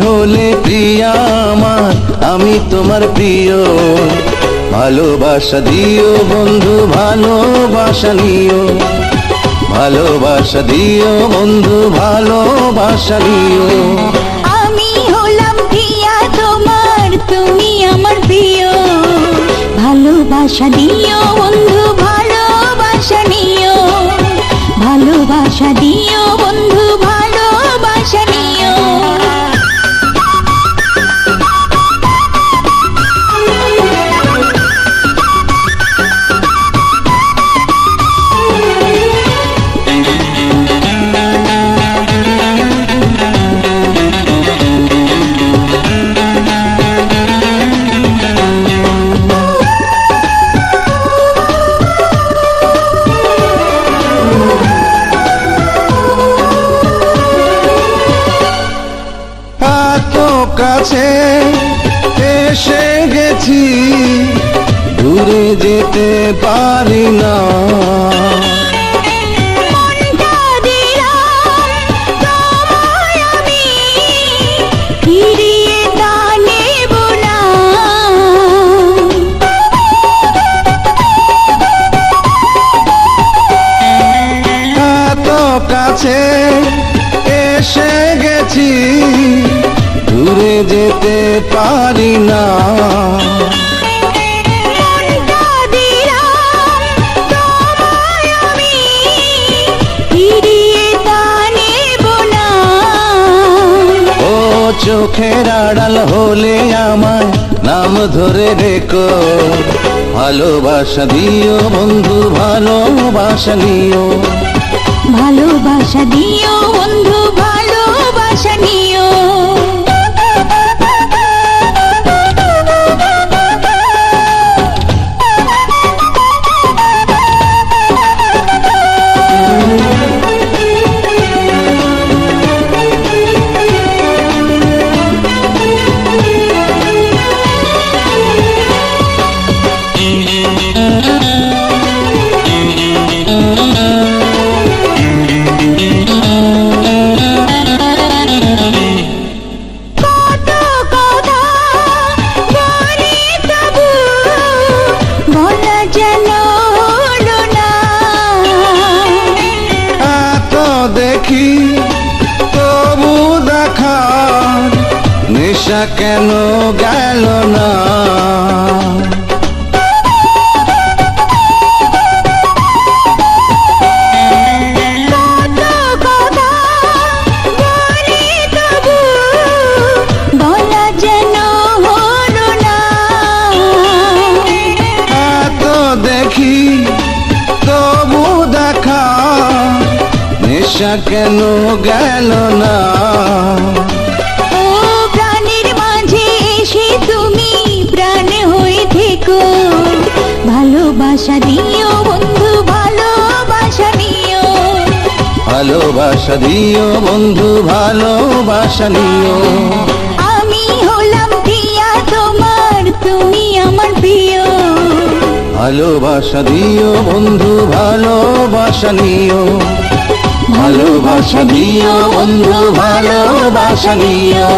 হলে প্রিয়া আমার, আমি তোমার প্রিয়। ভালোবাসা দিও বন্ধু, ভালোবাসা নিও, ভালোবাসা দিও বন্ধু, ভালোবাসা নিও। আমি হলাম প্রিয়া তোমার, তুমি আমার প্রিয়। ভালোবাসা দিও বন্ধু, ভালোবাসা নিও, ভালোবাসা দিও বন্ধু, ভালোবাসা নিও। কাছে এসে গেছি, দূরে যেতে পারি না। মনটা দিলাম তোমায় আমি, ফিরিয়ে তা নেব না। এত কাছে এসে গেছি, দূরে যেতে পারি না। মনটা দিলাম তোমায় আমি, ফিরিয়ে তা নেব না। ও চোখের আড়াল হলে আমায় নাম ধরে রেখো, ভালোবাসা দিও বন্ধু, ভালোবাসা নিও, ভালোবাসা দিও বন্ধু, ভালোবাসা নিও। দেখি তবু দেখার নেশা কেন গেল না। দেখি তবু দেখা নেশা কেন গেল না। ও প্রাণের মাঝে এসে তুমি প্রাণ হয়ে থেকো, ভালোবাসা দিও বন্ধু, ভালোবাসা নিও, ভালোবাসা দিও বন্ধু, ভালোবাসা নিও। আমি হলাম প্রিয়া তোমার, তুমি আমার প্রিয়। ভালোবাসা দিও বন্ধু, ভালোবাসা নিও, ভালোবাসা দিও বন্ধু, ভালোবাসা নিও।